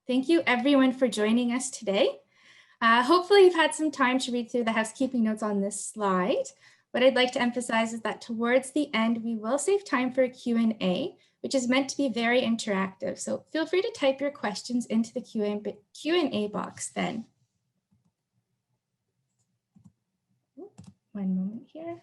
Thank you everyone for joining us today. Hopefully you've had some time to read through the housekeeping notes on this slide. What I'd like to emphasize is that towards the end, we will save time for a Q&A, which is meant to be very interactive. So feel free to type your questions into the Q&A box then. One moment here.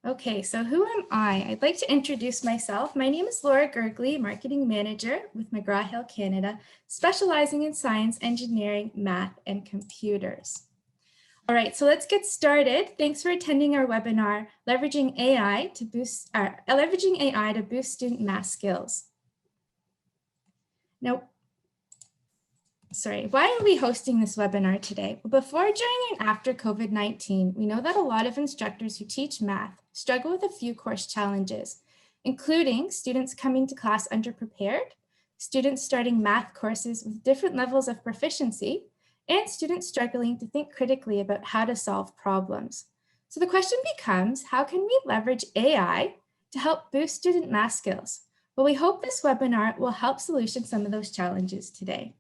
Okay, so who am I? I'd like to introduce myself. My name is Laura Gergley, Marketing Manager with McGraw-Hill Canada, specializing in science, engineering, math, and computers. All right, so let's get started. Thanks for attending our webinar, Leveraging AI to Boost Student Math Skills. Now, why are we hosting this webinar today? Well, before, during, and after COVID-19, we know that a lot of instructors who teach math struggle with a few course challenges, including students coming to class underprepared, students starting math courses with different levels of proficiency, and students struggling to think critically about how to solve problems. So the question becomes, how can we leverage AI to help boost student math skills? Well, we hope this webinar will help solution some of those challenges today.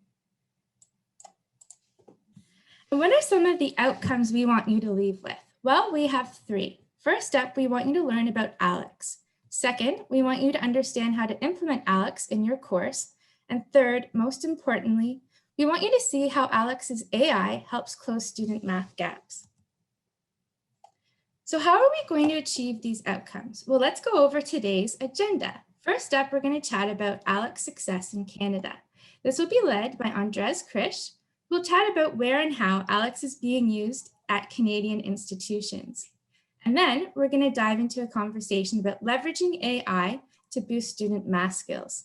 And what are some of the outcomes we want you to leave with? Well, we have three. First up, we want you to learn about Aleks. Second, we want you to understand how to implement Aleks in your course. And third, most importantly, we want you to see how Aleks's AI helps close student math gaps. So how are we going to achieve these outcomes? Well, let's go over today's agenda. First up, we're going to chat about Aleks' success in Canada. This will be led by Andres Krish. We'll chat about where and how Aleks is being used at Canadian institutions. And then we're going to dive into a conversation about leveraging AI to boost student math skills.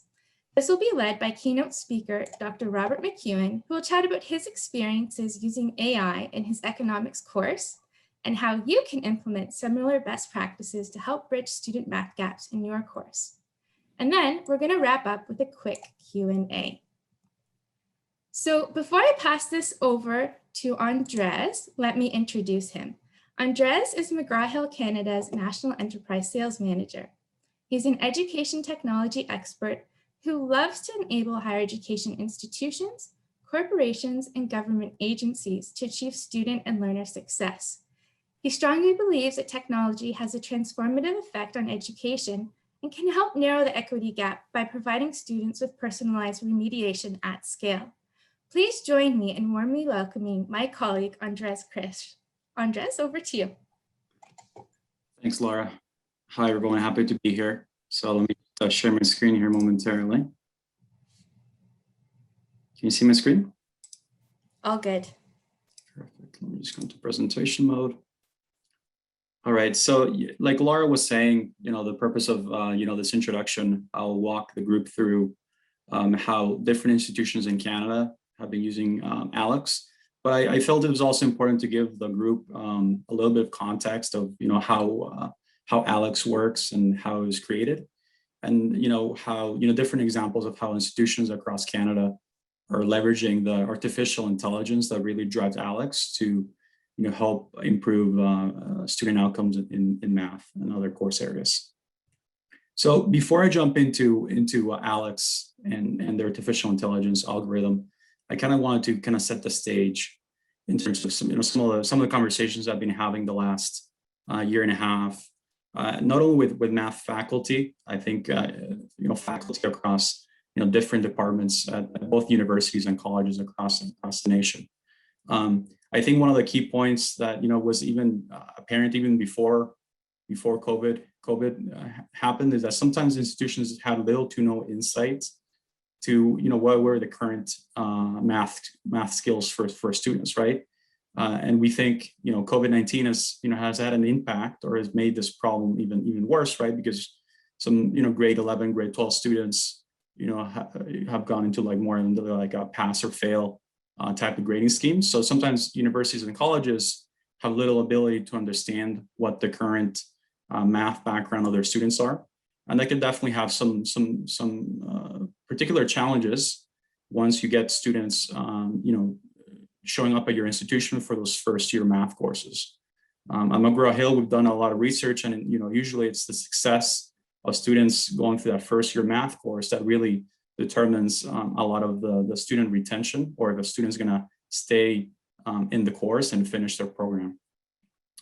This will be led by Keynote Speaker, Dr. Robert Mcewen, who will chat about his experiences using AI in his economics course and how you can implement similar best practices to help bridge student math gaps in your course. And then we're going to wrap up with a quick Q&A. So before I pass this over to Andres, let me introduce him. Andres is McGraw-Hill Canada's National Enterprise Sales Manager. He's an education technology expert who loves to enable higher education institutions, corporations, and government agencies to achieve student and learner success. He strongly believes that technology has a transformative effect on education and can help narrow the equity gap by providing students with personalized remediation at scale. Please join me in warmly welcoming my colleague, Andres Krish. Andres, over to you. Thanks, Laura. Hi, everyone. Happy to be here. So let me share my screen here momentarily. Can you see my screen? All good. Perfect. Let me just go into presentation mode. All right. So like Laura was saying, the purpose of, this introduction, I'll walk the group through how different institutions in Canada have been using Aleks, but I felt it was also important to give the group a little bit of context of how Aleks works and how it was created, and how different examples of how institutions across Canada are leveraging the artificial intelligence that really drives Aleks to help improve student outcomes in math and other course areas. So before I jump into Aleks and the artificial intelligence algorithm, I kind of wanted to set the stage in terms of some of the conversations I've been having the last year and a half, not only with math faculty. I think faculty across different departments at both universities and colleges across the nation. I think one of the key points that was even apparent even before COVID happened is that sometimes institutions had little to no insight to what were the current math skills for students, right? And we think COVID-19 has had an impact or has made this problem even worse, right? Because some grade 11, grade 12 students have gone into more into like a pass or fail type of grading scheme. So sometimes universities and colleges have little ability to understand what the current math background of their students are. And they can definitely have some particular challenges once you get students, showing up at your institution for those first year math courses. At McGraw-Hill, we've done a lot of research, and usually it's the success of students going through that first year math course that really determines a lot of the student retention, or if a student's gonna stay in the course and finish their program.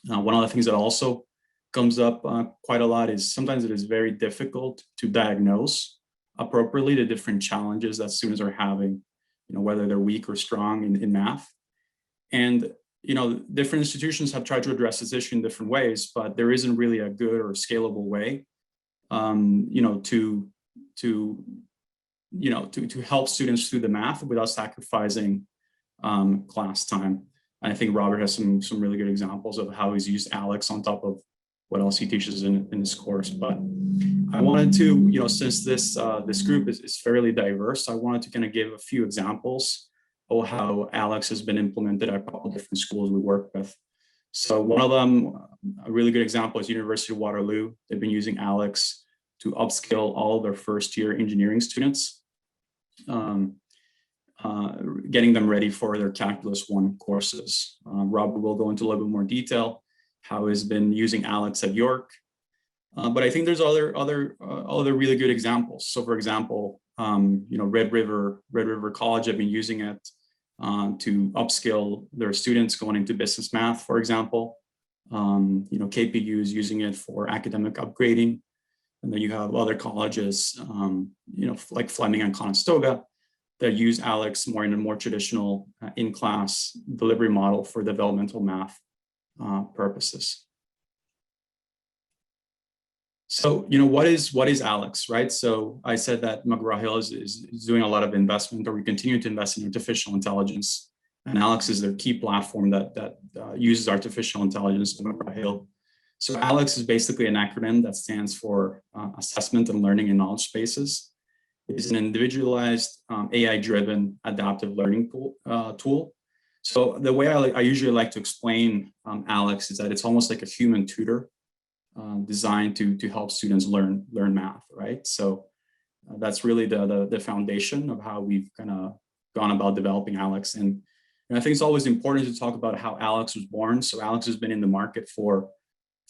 One of the things that also comes up quite a lot is sometimes it is very difficult to diagnose appropriately the different challenges that students are having, whether they're weak or strong in math. And different institutions have tried to address this issue in different ways, but there isn't really a good or scalable way, to help students through the math without sacrificing class time. And I think Robert has some really good examples of how he's used Aleks on top of what else he teaches in this course. But I wanted to, since this group is fairly diverse, I wanted to kind of give a few examples of how Aleks has been implemented at a couple of different schools we work with. So one of them, a really good example, is University of Waterloo. They've been using Aleks to upskill all of their first-year engineering students, getting them ready for their Calculus 1 courses. Robert will go into a little bit more detail how he's been using Aleks at York. But I think there's other really good examples. So for example, Red River College have been using it to upskill their students going into business math, for example. KPU is using it for academic upgrading. And then you have other colleges, like Fleming and Conestoga, that use Aleks more in a more traditional in-class delivery model for developmental math purposes. So, what is Aleks, right? So I said that McGraw-Hill is doing a lot of investment, or we continue to invest in artificial intelligence. And Aleks is their key platform that uses artificial intelligence at McGraw-Hill. So Aleks is basically an acronym that stands for Assessment and Learning in Knowledge Spaces. It is an individualized, AI-driven adaptive learning tool. So the way I usually like to explain Aleks is that it's almost like a human tutor designed to help students learn math, right? So that's really the foundation of how we've kind of gone about developing Aleks. And I think it's always important to talk about how Aleks was born. So Aleks has been in the market for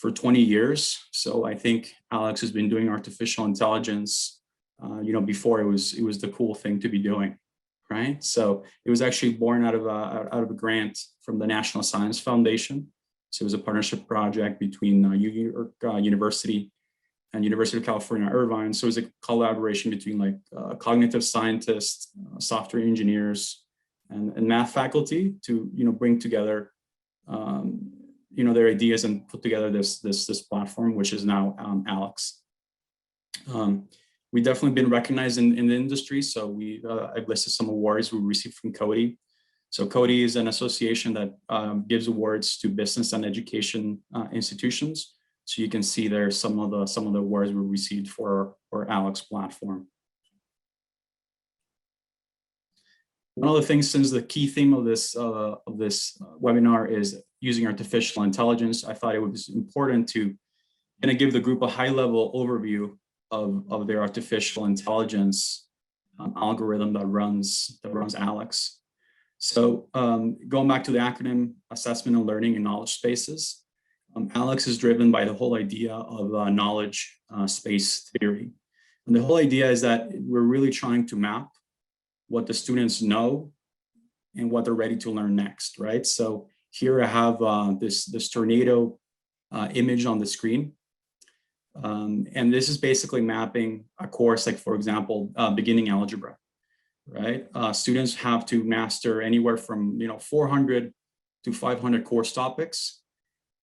20 years. So I think Aleks has been doing artificial intelligence, before it was the cool thing to be doing, right? So it was actually born out of a grant from the National Science Foundation. So it was a partnership project between York University and University of California, Irvine. So it was a collaboration between like cognitive scientists, software engineers, and math faculty to bring together their ideas and put together this platform, which is now Aleks. We've definitely been recognized in the industry. So I've listed some awards we received from Cody. So Cody is an association that gives awards to business and education institutions. So you can see there some of the awards we received for our Aleks platform. One of the things, since the key theme of this webinar is using artificial intelligence, I thought it was important to kind of give the group a high-level overview of their artificial intelligence algorithm that runs Aleks. So going back to the acronym Assessment and Learning in Knowledge Spaces, Aleks is driven by the whole idea of knowledge space theory. And the whole idea is that we're really trying to map what the students know and what they're ready to learn next, right? So here I have this tornado image on the screen. And this is basically mapping a course, like for example, beginning algebra, right? Students have to master anywhere from 400 to 500 course topics,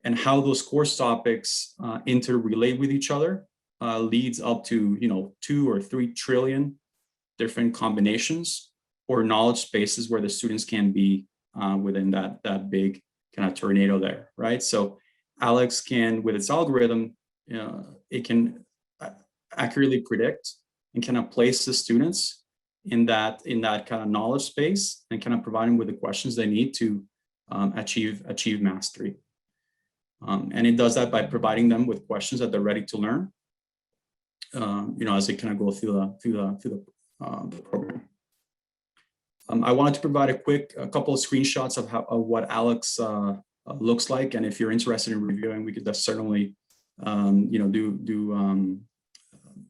and how those course topics interrelate with each other leads up to 2 or 3 trillion different combinations or knowledge spaces where the students can be within that big kind of tornado there, right? So Aleks can, with its algorithm, it can accurately predict and kind of place the students in that kind of knowledge space and kind of provide them with the questions they need to achieve mastery. And it does that by providing them with questions that they're ready to learn, as they kind of go through the program. I wanted to provide a couple of screenshots of what Aleks looks like, and if you're interested in reviewing, we could certainly do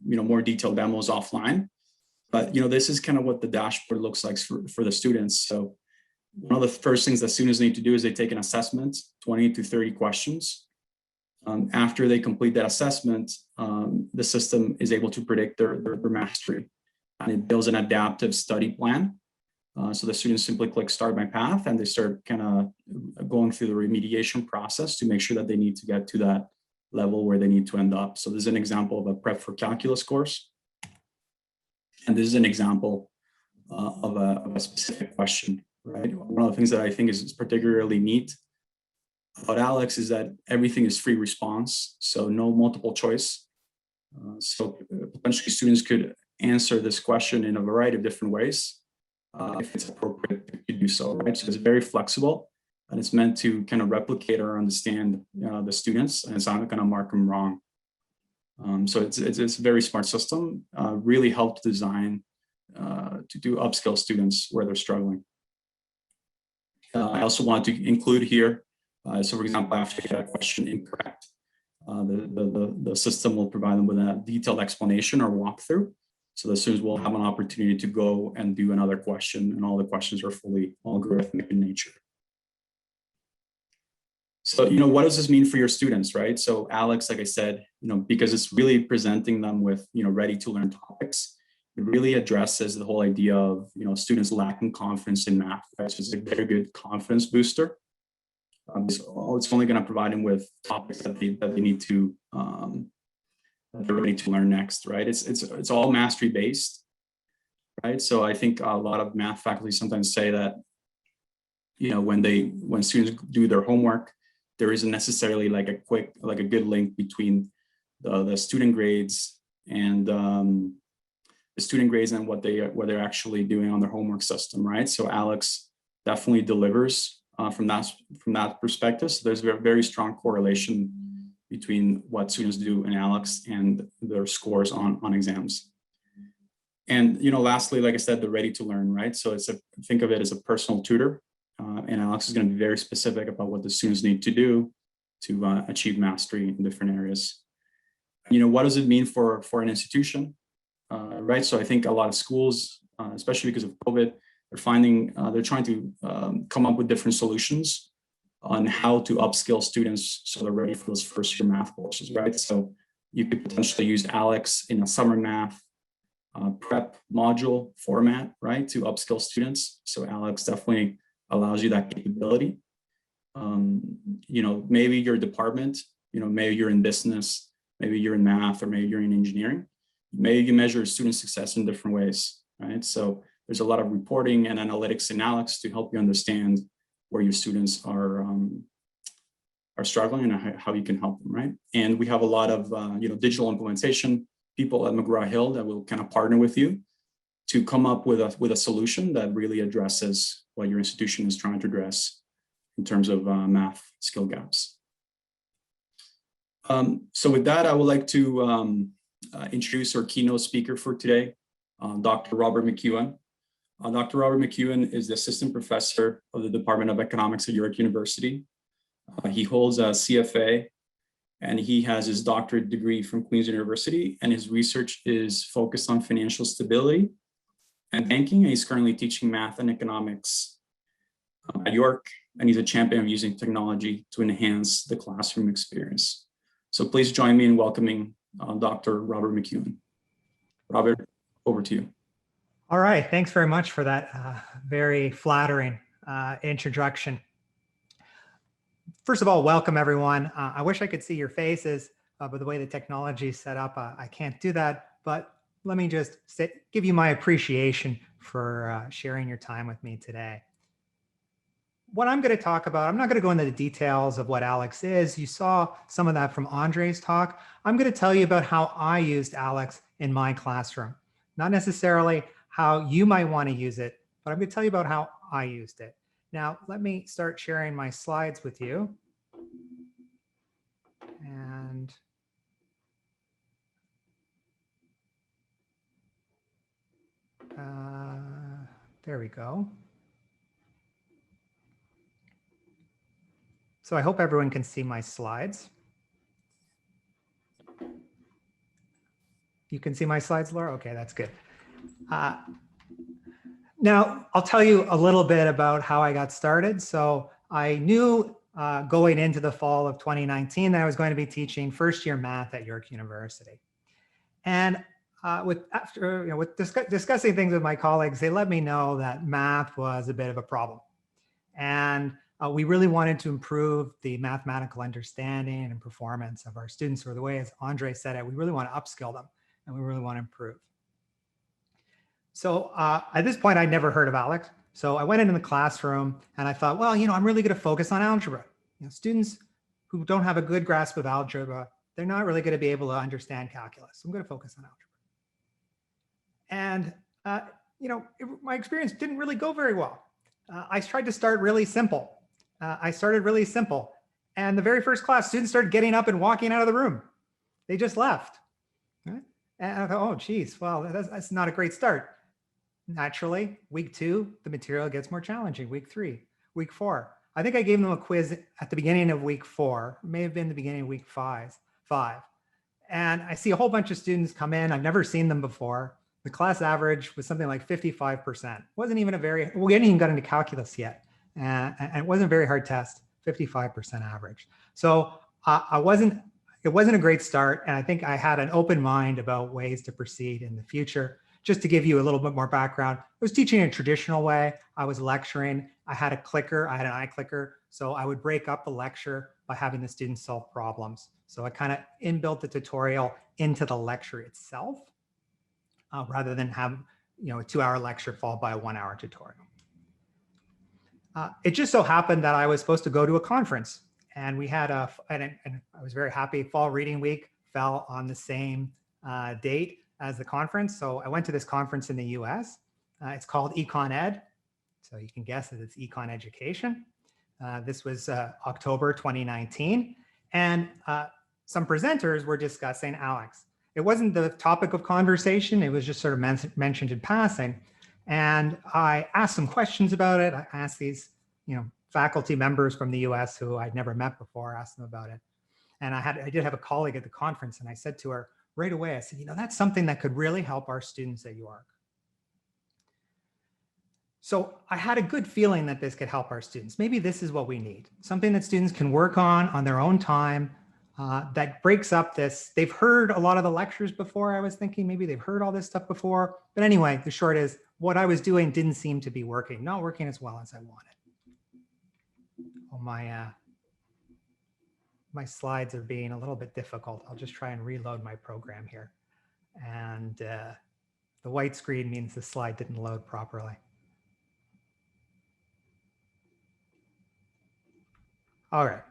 more detailed demos offline. But this is kind of what the dashboard looks like for the students. So one of the first things that students need to do is they take an assessment, 20 to 30 questions. After they complete that assessment, the system is able to predict their mastery. And it builds an adaptive study plan. So the students simply click Start My Path, and they start kind of going through the remediation process to make sure that they need to get to that level where they need to end up. So this is an example of a prep for calculus course. And this is an example of a specific question, right? One of the things that I think is particularly neat about Aleks is that everything is free response, so no multiple choice. So potentially students could answer this question in a variety of different ways if it's appropriate to do so, right? So it's very flexible, and it's meant to kind of replicate or understand the students, and it's not going to mark them wrong. So it's a very smart system, really helped design to do upskill students where they're struggling. I also want to include here, so for example, after you get a question incorrect, the system will provide them with a detailed explanation or walkthrough. So the students will have an opportunity to go and do another question, and all the questions are fully algorithmic in nature. So, what does this mean for your students, right? So Aleks, like I said, because it's really presenting them with, ready to learn topics, it really addresses the whole idea of, students lacking confidence in math, right? So it's a very good confidence booster. It's only going to provide them with topics that they need to, that they're ready to learn next, right? It's all mastery based, right? So I think a lot of math faculty sometimes say that, when students do their homework, there isn't necessarily like a good link between the student grades and what they're actually doing on their homework system, right? So Aleks definitely delivers from that perspective. So there's a very strong correlation between what students do in Aleks and their scores on exams. And lastly, like I said, they're ready to learn, right? So think of it as a personal tutor. And Aleks is going to be very specific about what the students need to do to achieve mastery in different areas. What does it mean for an institution, right? So I think a lot of schools, especially because of COVID, they're trying to come up with different solutions on how to upskill students so they're ready for those first year math courses, right? So you could potentially use Aleks in a summer math prep module format, right, to upskill students. So Aleks definitely allows you that capability. Maybe your department, maybe you're in business, maybe you're in math, or maybe you're in engineering. Maybe you measure student success in different ways, right? So there's a lot of reporting and analytics in Aleks to help you understand where your students are struggling and how you can help them, right? And we have a lot of digital implementation people at McGraw-Hill that will kind of partner with you to come up with a solution that really addresses what your institution is trying to address in terms of math skill gaps. So with that, I would like to introduce our keynote speaker for today, Dr. Robert Mcewen. Dr. Robert Mcewen is the assistant professor of the Department of Economics at York University. He holds a CFA, and he has his doctorate degree from Queen's University, and his research is focused on financial stability and banking, and he's currently teaching math and economics at York, and he's a champion of using technology to enhance the classroom experience. So please join me in welcoming Dr. Robert Mcewen. Robert, over to you. All right, thanks very much for that very flattering introduction. First of all, welcome everyone. I wish I could see your faces, but the way the technology is set up, I can't do that. But let me just give you my appreciation for sharing your time with me today. What I'm going to talk about, I'm not going to go into the details of what Aleks is. You saw some of that from Andre's talk. I'm going to tell you about how I used Aleks in my classroom. Not necessarily how you might want to use it, but I'm going to tell you about how I used it. Now, let me start sharing my slides with you. And there we go. So I hope everyone can see my slides. You can see my slides, Laura? Okay, that's good. Now, I'll tell you a little bit about how I got started. So I knew going into the fall of 2019 that I was going to be teaching first-year math at York University. And with discussing things with my colleagues, they let me know that math was a bit of a problem. And we really wanted to improve the mathematical understanding and performance of our students, or the way, as Andre said it, we really want to upskill them and we really want to improve. So at this point, I'd never heard of Aleks. So I went into the classroom and I thought, well, I'm really going to focus on algebra. Students who don't have a good grasp of algebra, they're not really going to be able to understand calculus. So I'm going to focus on algebra. And, my experience didn't really go very well. I tried to start really simple. I started really simple. And the very first class, students started getting up and walking out of the room. They just left. Right? And I thought, oh, geez, well, that's not a great start. Naturally, week 2, the material gets more challenging. Week 3, week 4. I think I gave them a quiz at the beginning of week 4. It may have been the beginning of week 5. And I see a whole bunch of students come in. I've never seen them before. The class average was something like 55%. Wasn't even we hadn't even got into calculus yet. And it wasn't a very hard test, 55% average. So it wasn't a great start. And I think I had an open mind about ways to proceed in the future. Just to give you a little bit more background, I was teaching in a traditional way. I was lecturing. I had a clicker. I had an iClicker. So I would break up the lecture by having the students solve problems. So I kind of inbuilt the tutorial into the lecture itself, rather than have a 2-hour lecture followed by a 1-hour tutorial. It just so happened that I was supposed to go to a conference, and we had and I was very happy. Fall Reading Week fell on the same date as the conference. So I went to this conference in the US. It's called Econ Ed. So you can guess that it's Econ Education. This was October 2019. And some presenters were discussing Aleks. It wasn't the topic of conversation. It was just sort of mentioned in passing. And I asked some questions about it. I asked these, faculty members from the US who I'd never met before, asked them about it. And I did have a colleague at the conference, and I said to her right away, I said, that's something that could really help our students at York. So I had a good feeling that this could help our students. Maybe this is what we need. Something that students can work on their own time, that breaks up this. They've heard a lot of the lectures before. I was thinking maybe they've heard all this stuff before. But anyway, the short is what I was doing didn't seem to be working, not working as well as I wanted. Oh, my slides are being a little bit difficult. I'll just try and reload my program here. And the white screen means the slide didn't load properly. All right.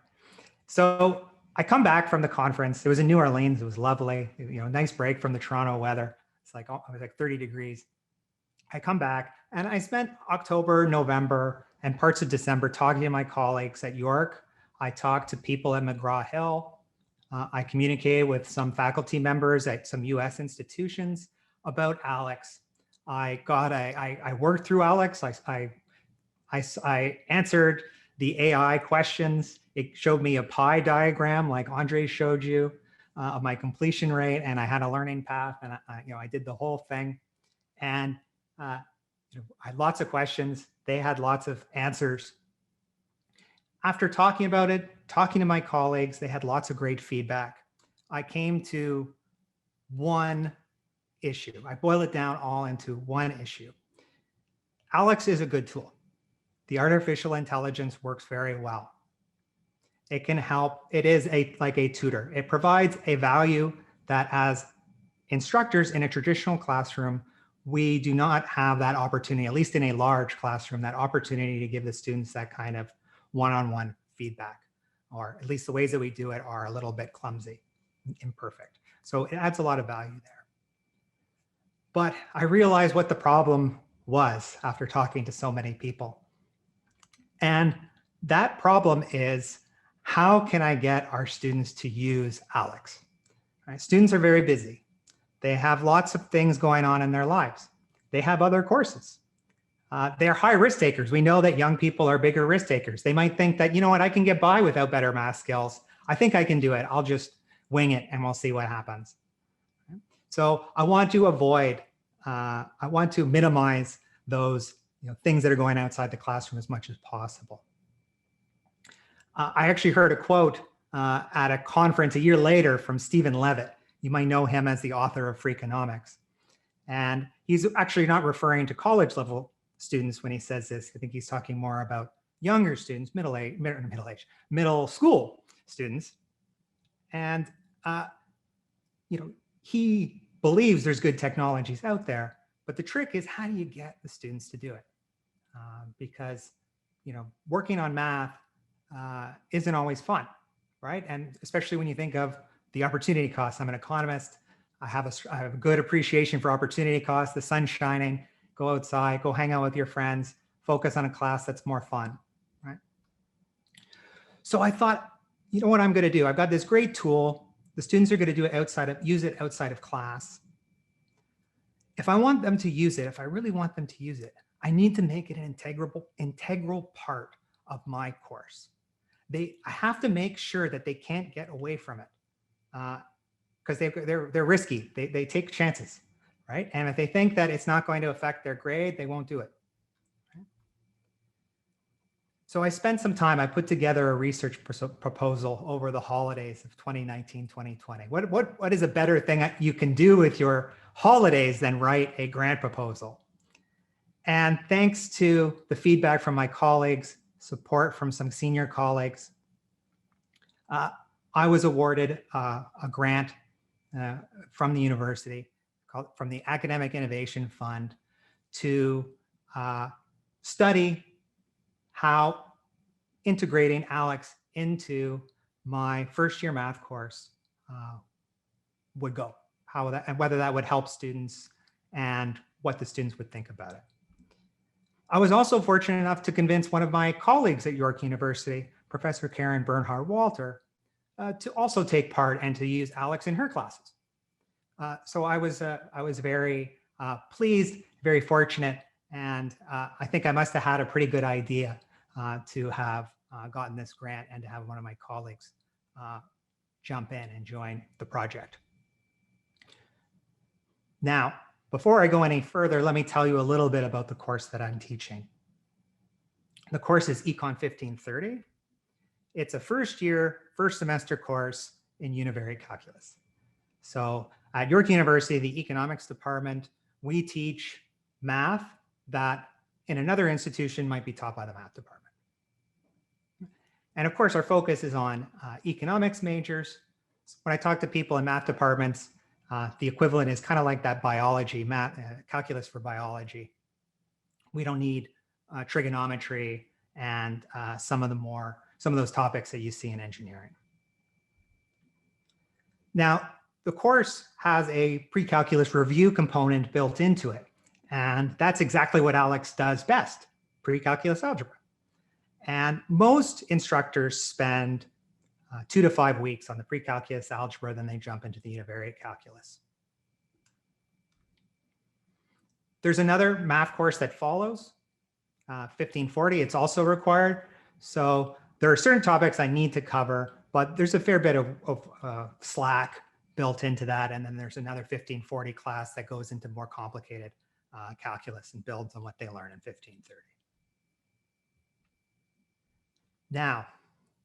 So I come back from the conference. It was in New Orleans. It was lovely. Nice break from the Toronto weather. It was like 30 degrees. I come back and I spent October, November, and parts of December talking to my colleagues at York. I talked to people at McGraw-Hill. I communicated with some faculty members at some US institutions about Aleks. I worked through Aleks. I answered the AI questions. It showed me a pie diagram like Andre showed you of my completion rate, and I had a learning path, and I did the whole thing. And I had lots of questions. They had lots of answers. After talking about it, talking to my colleagues, they had lots of great feedback. I came to one issue. I boil it down all into one issue. Aleks is a good tool. The artificial intelligence works very well. It can help. It is like a tutor. It provides a value that as instructors in a traditional classroom, we do not have that opportunity, at least in a large classroom, that opportunity to give the students that kind of one-on-one feedback, or at least the ways that we do it are a little bit clumsy, imperfect. So it adds a lot of value there. But I realized what the problem was after talking to so many people. And that problem is, how can I get our students to use Aleks? Right? Students are very busy. They have lots of things going on in their lives. They have other courses. They're high risk takers. We know that young people are bigger risk takers. They might think that, I can get by without better math skills. I think I can do it. I'll just wing it and we'll see what happens. So I want to avoid I want to minimize those things that are going outside the classroom as much as possible. I actually heard a quote at a conference a year later from Stephen Levitt. You might know him as the author of Freakonomics. And he's actually not referring to college level students when he says this. I think he's talking more about younger students, middle school students. And he believes there's good technologies out there, but the trick is, how do you get the students to do it? Because working on math isn't always fun, right? And especially when you think of the opportunity costs. I'm an economist. I have a good appreciation for opportunity costs. The sun's shining. Go outside. Go hang out with your friends. Focus on a class that's more fun, right? So I thought, you know what I'm going to do? I've got this great tool. The students are going to use it outside of class. If I want them to use it, if I really want them to use it, I need to make it an integral part of my course. I have to make sure that they can't get away from it because they're risky. They take chances, right? And if they think that it's not going to affect their grade, they won't do it. Right? So I spent some time. I put together a research proposal over the holidays of 2019, 2020. What is a better thing you can do with your holidays than write a grant proposal? And thanks to the feedback from my colleagues, support from some senior colleagues, I was awarded a grant from the university, from the Academic Innovation Fund, to study how integrating Aleks into my first year math course would go, and whether that would help students and what the students would think about it. I was also fortunate enough to convince one of my colleagues at York University, Professor Karen Bernhard-Walter, to also take part and to use Aleks in her classes. So I was very pleased, very fortunate, and I think I must have had a pretty good idea to have gotten this grant and to have one of my colleagues jump in and join the project. Now, before I go any further, let me tell you a little bit about the course that I'm teaching. The course is Econ 1530. It's a first semester course in univariate calculus. So at York University, the economics department, we teach math that in another institution might be taught by the math department. And of course, our focus is on economics majors. When I talk to people in math departments, the equivalent is kind of like that biology, calculus for biology. We don't need trigonometry and some of those topics that you see in engineering. Now, the course has a precalculus review component built into it, and that's exactly what Aleks does best, precalculus algebra. And most instructors spend 2 to 5 weeks on the precalculus algebra, then they jump into the univariate calculus. There's another math course that follows, 1540. It's also required. So there are certain topics I need to cover, but there's a fair bit of slack built into that. And then there's another 1540 class that goes into more complicated calculus and builds on what they learn in 1530. Now,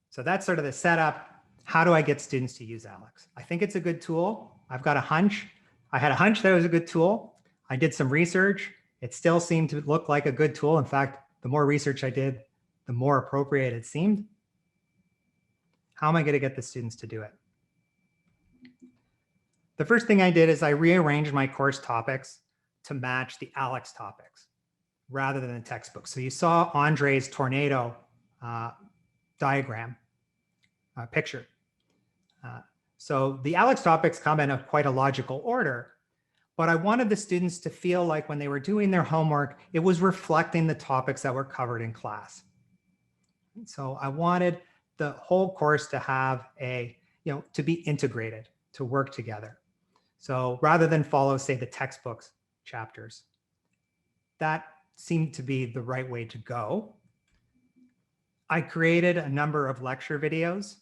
so that's sort of the setup. How do I get students to use Aleks? I think it's a good tool. I've got a hunch. I had a hunch that it was a good tool. I did some research. It still seemed to look like a good tool. In fact, the more research I did, the more appropriate it seemed. How am I going to get the students to do it? The first thing I did is I rearranged my course topics to match the Aleks topics rather than the textbook. So you saw Andre's tornado diagram picture. So the Aleks topics come in quite a logical order, but I wanted the students to feel like when they were doing their homework, it was reflecting the topics that were covered in class. So I wanted the whole course to have to be integrated, to work together. So rather than follow, say, the textbooks chapters, that seemed to be the right way to go. I created a number of lecture videos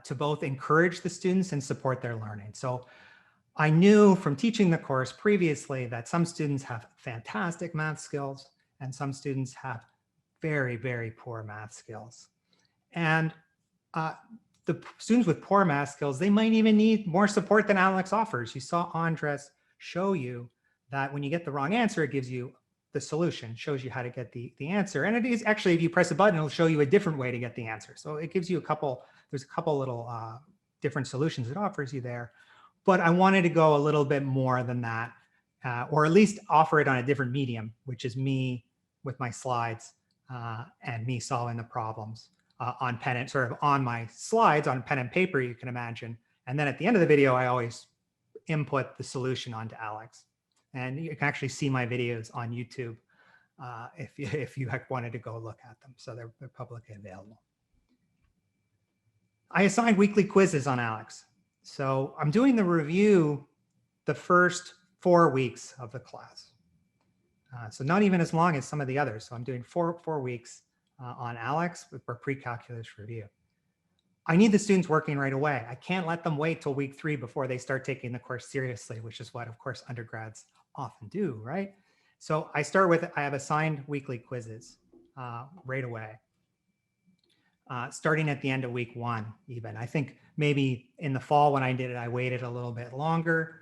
to both encourage the students and support their learning. So I knew from teaching the course previously that some students have fantastic math skills and some students have very, very poor math skills. And the students with poor math skills, they might even need more support than Aleks offers. You saw Andres show you that when you get the wrong answer, it gives you the solution, shows you how to get the answer. And it is actually, if you press a button, it'll show you a different way to get the answer. So it gives you there's a couple little different solutions it offers you there. But I wanted to go a little bit more than that, or at least offer it on a different medium, which is me with my slides and me solving the problems on pen and sort of on my slides on pen and paper, you can imagine. And then at the end of the video, I always input the solution onto Aleks. And you can actually see my videos on YouTube if you wanted to go look at them. So they're publicly available. I assigned weekly quizzes on Aleks. So I'm doing the review the first 4 weeks of the class. So not even as long as some of the others. So I'm doing four weeks on Aleks for pre-calculus review. I need the students working right away. I can't let them wait till week 3 before they start taking the course seriously, which is what, of course, undergrads often do, right? So I have assigned weekly quizzes right away, starting at the end of week 1 even. I think maybe in the fall when I did it, I waited a little bit longer.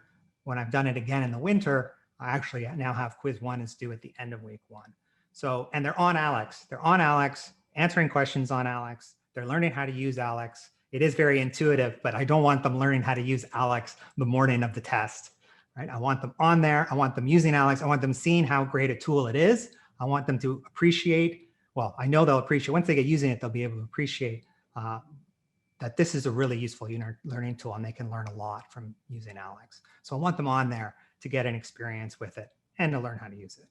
When I've done it again in the winter, I actually now have quiz 1 is due at the end of week 1. So, and they're on Aleks. They're on Aleks, answering questions on Aleks. They're learning how to use Aleks. It is very intuitive, but I don't want them learning how to use Aleks the morning of the test, right? I want them on there. I want them using Aleks. I want them seeing how great a tool it is. I want them to appreciate, well, I know they'll appreciate, once they get using it, they'll be able to appreciate that this is a really useful learning tool and they can learn a lot from using Aleks. So I want them on there to get an experience with it and to learn how to use it.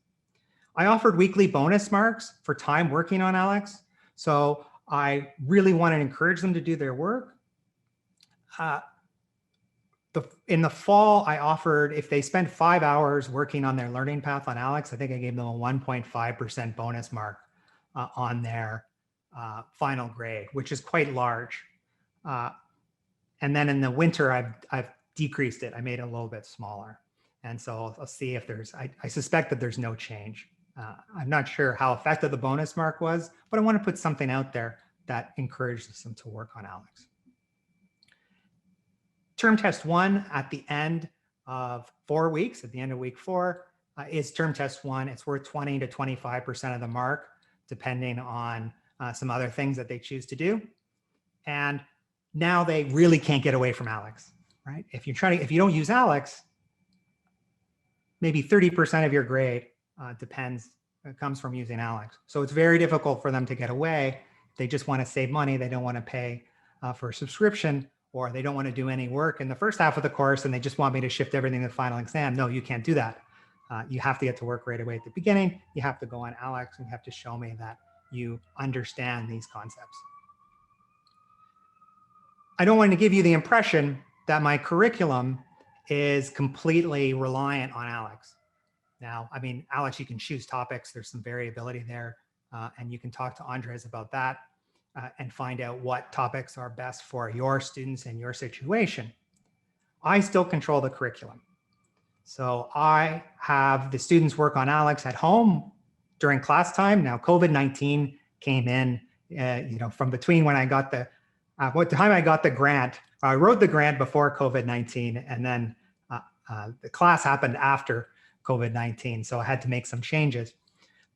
I offered weekly bonus marks for time working on Aleks. So I really want to encourage them to do their work. In the fall, I offered, if they spend 5 hours working on their learning path on Aleks, I think I gave them a 1.5% bonus mark on their final grade, which is quite large. And then in the winter, I've decreased it. I made it a little bit smaller. And so I'll see if I suspect that there's no change. I'm not sure how effective the bonus mark was, but I want to put something out there that encourages them to work on Aleks. Term test 1 at the end of 4 weeks, at the end of week 4, is term test 1. It's worth 20 to 25% of the mark, depending on some other things that they choose to do. And now they really can't get away from Aleks, right? If you don't use Aleks, maybe 30% of your grade comes from using Aleks. So it's very difficult for them to get away. They just want to save money. They don't want to pay for a subscription, or they don't want to do any work in the first half of the course and they just want me to shift everything to the final exam. No, you can't do that. You have to get to work right away at the beginning. You have to go on Aleks and you have to show me that you understand these concepts. I don't want to give you the impression that my curriculum is completely reliant on Aleks. Now, I mean, Aleks, you can choose topics. There's some variability there, and you can talk to Andres about that and find out what topics are best for your students and your situation. I still control the curriculum. So I have the students work on Aleks at home during class time. Now, COVID-19 came in, from between when I got what time I got the grant. I wrote the grant before COVID-19, and then the class happened after COVID-19. So I had to make some changes.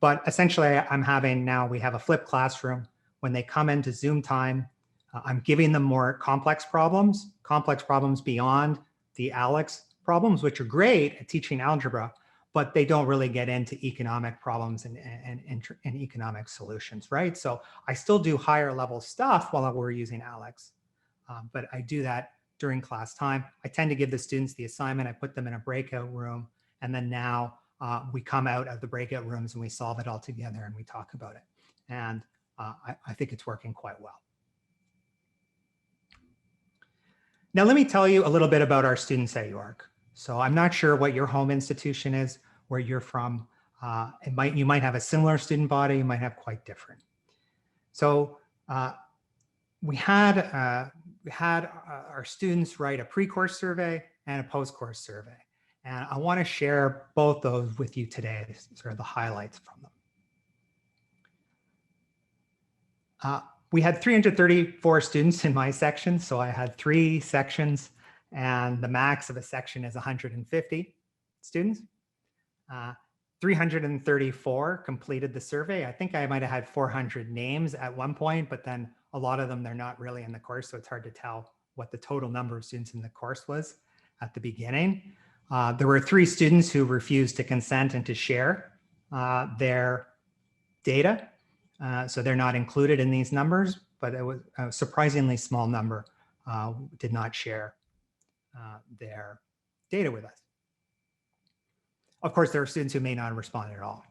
But essentially, we have a flipped classroom. When they come into Zoom time, I'm giving them more complex problems beyond the Aleks problems, which are great at teaching algebra, but they don't really get into economic problems and economic solutions, right? So I still do higher level stuff while we're using Aleks, but I do that during class time. I tend to give the students the assignment. I put them in a breakout room, and then now we come out of the breakout rooms and we solve it all together and we talk about it. And I think it's working quite well. Now, let me tell you a little bit about our students at York. So I'm not sure what your home institution is, where you're from. You might have a similar student body, you might have quite different. So we had our students write a pre-course survey and a post-course survey. And I want to share both those with you today, sort of the highlights from them. We had 334 students in my section, so I had 3 sections, and the max of a section is 150 students. 334 completed the survey. I think I might have had 400 names at one point, but then a lot of them, they're not really in the course, so it's hard to tell what the total number of students in the course was at the beginning. There were 3 students who refused to consent and to share their data. So they're not included in these numbers, but it was a surprisingly small number did not share their data with us. Of course, there are students who may not respond at all.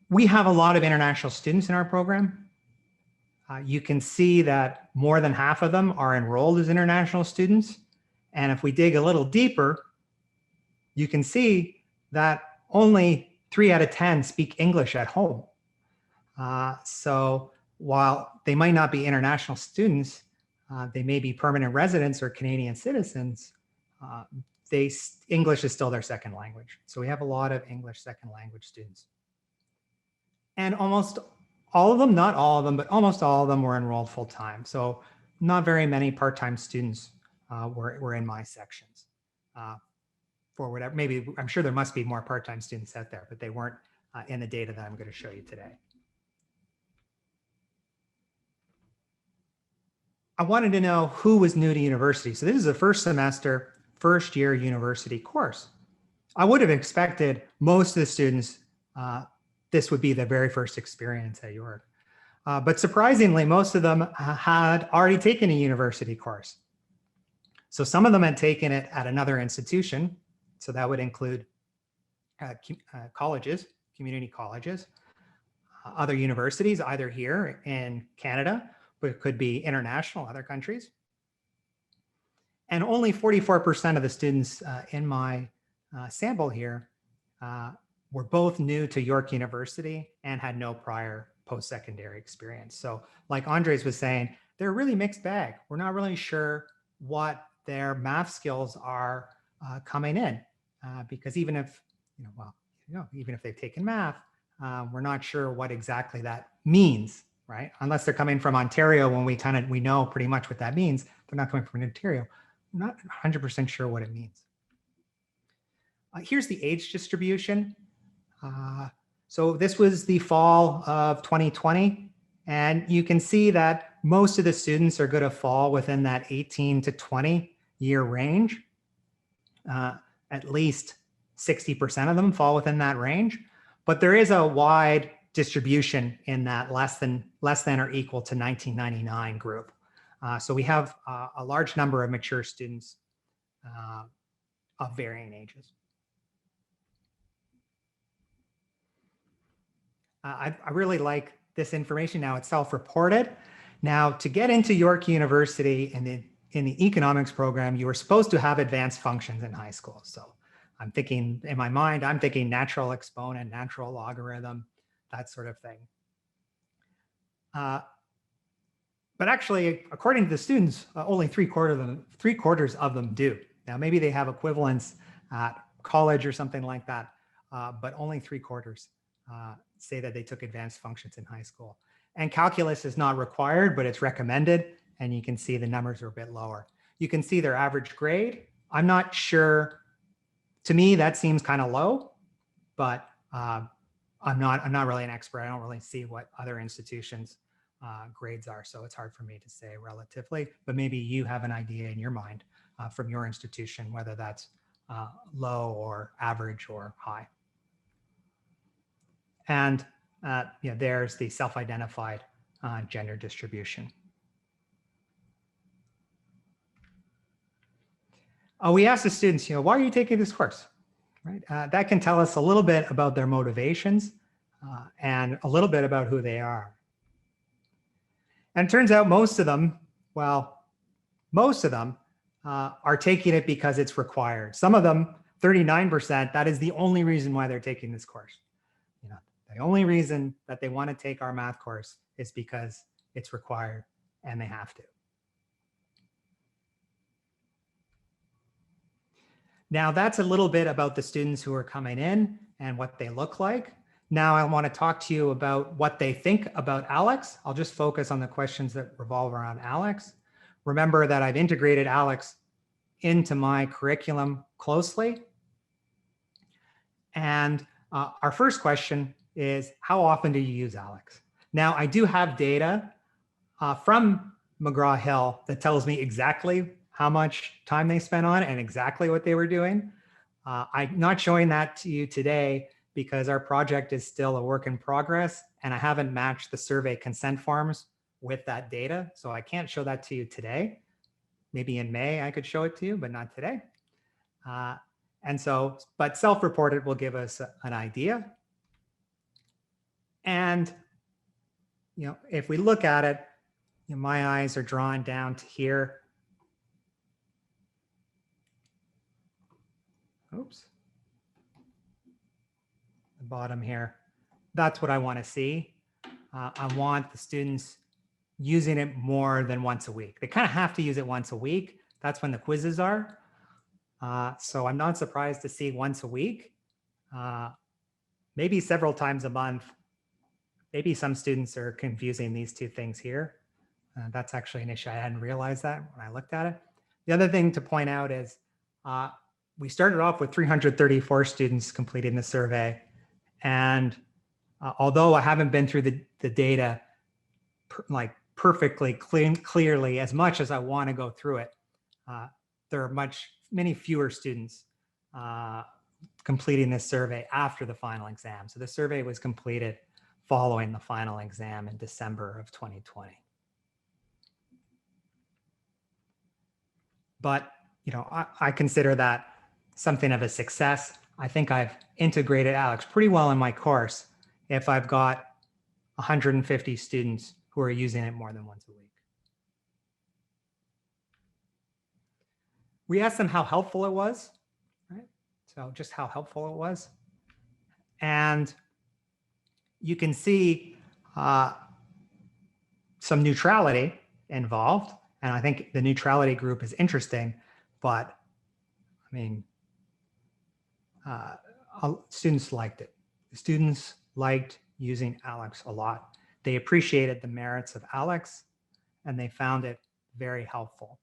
We have a lot of international students in our program. You can see that more than half of them are enrolled as international students. And if we dig a little deeper, you can see that only 3 out of 10 speak English at home. So while they might not be international students, they may be permanent residents or Canadian citizens, English is still their second language. So we have a lot of English second language students. And almost all of them, not all of them, but almost all of them were enrolled full time. So not very many part-time students were in my sections. For whatever, maybe, I'm sure there must be more part-time students out there, but they weren't in the data that I'm going to show you today. I wanted to know who was new to university. So this is a first semester, first year university course. I would have expected most of the students, this would be their very first experience at York. But surprisingly, most of them had already taken a university course. So some of them had taken it at another institution. So that would include colleges, community colleges, other universities, either here in Canada, but it could be international, other countries. And only 44% of the students in my sample here were both new to York University and had no prior post-secondary experience. So like Andres was saying, they're a really mixed bag. We're not really sure what their math skills are coming in because even if, even if they've taken math, we're not sure what exactly that means, right? Unless they're coming from Ontario, when we know pretty much what that means. They're not coming from Ontario. I'm not 100% sure what it means. Here's the age distribution. So this was the fall of 2020. And you can see that most of the students are going to fall within that 18 to 20 year range. At least 60% of them fall within that range. But there is a wide distribution in that less than or equal to 1999 group. So we have a large number of mature students of varying ages. I really like this information. Now it's self-reported. Now to get into York University in the economics program, you were supposed to have advanced functions in high school. So I'm thinking, in my mind, I'm thinking natural exponent, natural logarithm, that sort of thing. But actually, according to the students, only three quarters of them do. Now, maybe they have equivalents at college or something like that, but only 3/4 say that they took advanced functions in high school. And calculus is not required, but it's recommended. And you can see the numbers are a bit lower. You can see their average grade. I'm not sure. To me, that seems kind of low, but I'm not really an expert. I don't really see what other institutions' grades are, so it's hard for me to say relatively. But maybe you have an idea in your mind from your institution whether that's low or average or high. And there's the self-identified gender distribution. We asked the students, why are you taking this course? Right? That can tell us a little bit about their motivations and a little bit about who they are. And it turns out most of them are taking it because it's required. Some of them, 39%, that is the only reason why they're taking this course. The only reason that they want to take our math course is because it's required and they have to. Now that's a little bit about the students who are coming in and what they look like. Now I want to talk to you about what they think about Aleks. I'll just focus on the questions that revolve around Aleks. Remember that I've integrated Aleks into my curriculum closely. And our first question is, how often do you use Aleks? Now I do have data from McGraw-Hill that tells me exactly how much time they spent on it and exactly what they were doing. I'm not showing that to you today because our project is still a work in progress and I haven't matched the survey consent forms with that data. So I can't show that to you today. Maybe in May I could show it to you, but not today. But self-reported will give us an idea. And, if we look at it, my eyes are drawn down to here. Oops. The bottom here. That's what I want to see. I want the students using it more than once a week. They kind of have to use it once a week. That's when the quizzes are. So I'm not surprised to see once a week, maybe several times a month. Maybe some students are confusing these two things here. That's actually an issue. I hadn't realized that when I looked at it. The other thing to point out is we started off with 334 students completing the survey. And although I haven't been through the data perfectly clearly as much as I want to go through it, there are many fewer students completing this survey after the final exam. So the survey was completed following the final exam in December of 2020. But I consider that something of a success. I think I've integrated Aleks pretty well in my course if I've got 150 students who are using it more than once a week. We asked them how helpful it was, right? So just how helpful it was. And you can see some neutrality involved. And I think the neutrality group is interesting, but I mean, students liked it. The students liked using Aleks a lot. They appreciated the merits of Aleks and they found it very helpful.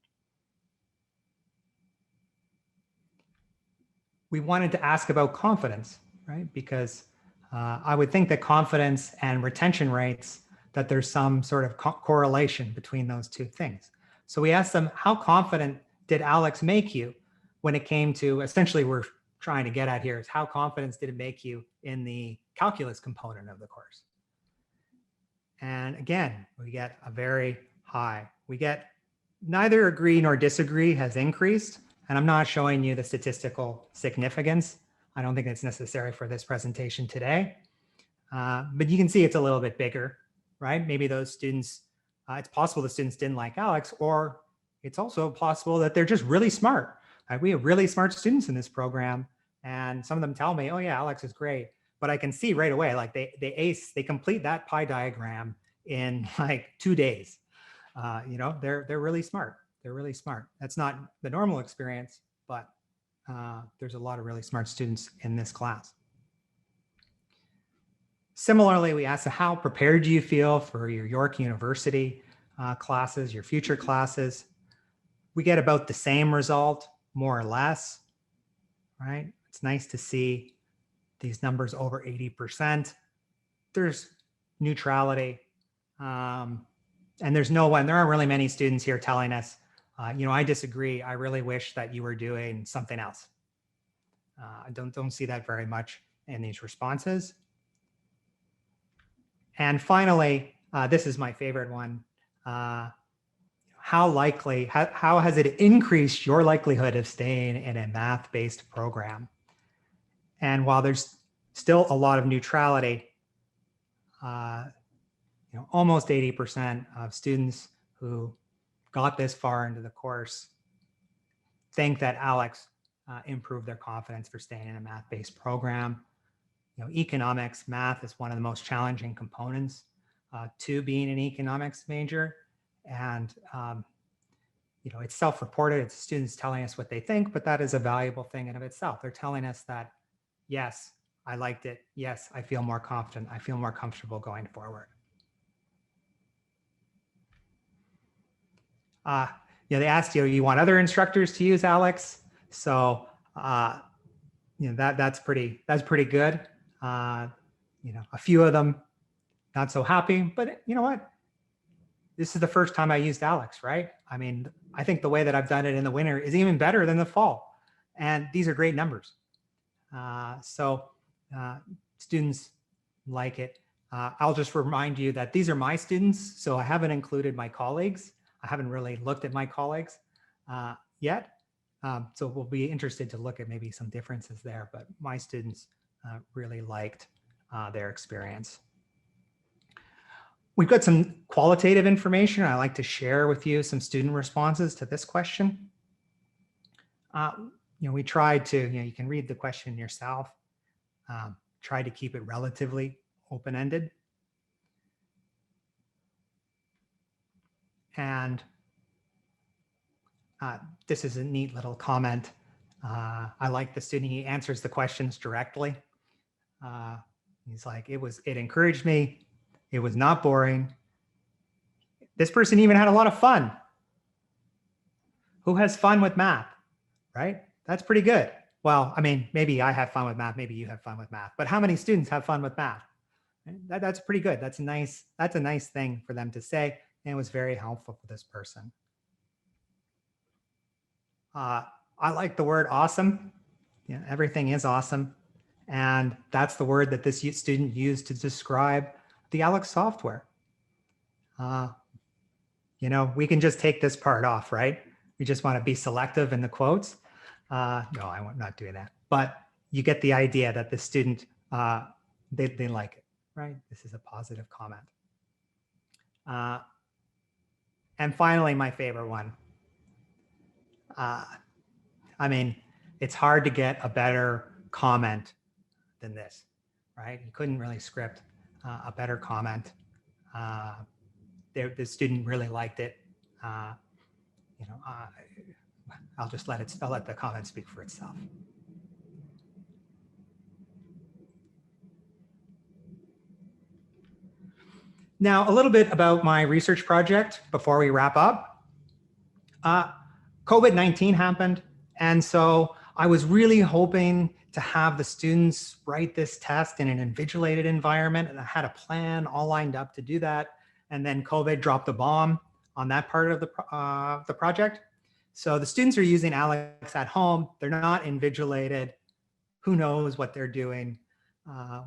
We wanted to ask about confidence, right? Because I would think that confidence and retention rates, that there's some sort of correlation between those two things. So we asked them, how confident did Aleks make you when it came to, essentially we're trying to get at here is how confident did it make you in the calculus component of the course? And again, we get a very high. We get neither agree nor disagree has increased. And I'm not showing you the statistical significance. I don't think it's necessary for this presentation today. But you can see it's a little bit bigger, right? Maybe those students, it's possible the students didn't like Aleks, or it's also possible that they're just really smart. We have really smart students in this program, and some of them tell me, oh yeah, Aleks is great. But I can see right away, like they complete that pie diagram in like 2 days. They're really smart. They're really smart. That's not the normal experience, but there's a lot of really smart students in this class. Similarly, we asked, how prepared do you feel for your York University classes, your future classes? We get about the same result, more or less, right? It's nice to see these numbers over 80%. There's neutrality. And there aren't really many students here telling us, I disagree. I really wish that you were doing something else. I don't see that very much in these responses. And finally, this is my favorite one. How has it increased your likelihood of staying in a math-based program? And while there's still a lot of neutrality, almost 80% of students who got this far into the course think that Aleks improved their confidence for staying in a math-based program. Economics, math is one of the most challenging components to being an economics major. And it's self-reported. It's students telling us what they think, but that is a valuable thing in of itself. They're telling us that, yes, I liked it. Yes, I feel more confident. I feel more comfortable going forward. They asked you want other instructors to use Aleks. So, that's pretty good. A few of them not so happy, but you know what? This is the first time I used Aleks, right? I mean, I think the way that I've done it in the winter is even better than the fall. And these are great numbers. Students like it. I'll just remind you that these are my students, so I haven't included my colleagues. I haven't really looked at my colleagues yet. So we'll be interested to look at maybe some differences there, but my students really liked their experience. We've got some qualitative information. I like to share with you some student responses to this question. We tried to, you can read the question yourself, try to keep it relatively open-ended. And this is a neat little comment. I like the student, he answers the questions directly. He's like, it encouraged me. It was not boring. This person even had a lot of fun. Who has fun with math, right? That's pretty good. Well, I mean, maybe I have fun with math, maybe you have fun with math, but how many students have fun with math? That's pretty good. That's a nice thing for them to say, and it was very helpful for this person. I like the word awesome. Everything is awesome. And that's the word that this student used to describe the Aleks software. We can just take this part off, right? We just want to be selective in the quotes. No, I'm not doing that. But you get the idea that the student, they like it, right? This is a positive comment. And finally, my favorite one. I mean, it's hard to get a better comment than this, right? You couldn't really script a better comment. The student really liked it. I'll let the comment speak for itself. Now, a little bit about my research project before we wrap up. COVID-19 happened, and so I was really hoping to have the students write this test in an invigilated environment, and I had a plan all lined up to do that. And then COVID dropped the bomb on that part of the project. So the students are using Aleks at home. They're not invigilated. Who knows what they're doing,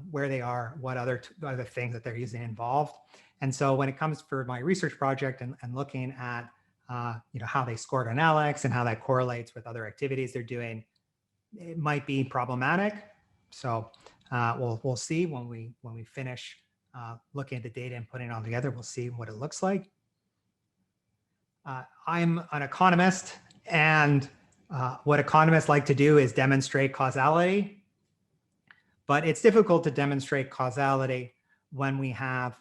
where they are, what other things that they're using involved. And so when it comes for my research project and looking at how they scored on Aleks and how that correlates with other activities they're doing, it might be problematic. So we'll see when we finish looking at the data and putting it all together. We'll see what it looks like. I'm an economist, and what economists like to do is demonstrate causality. But it's difficult to demonstrate causality when we have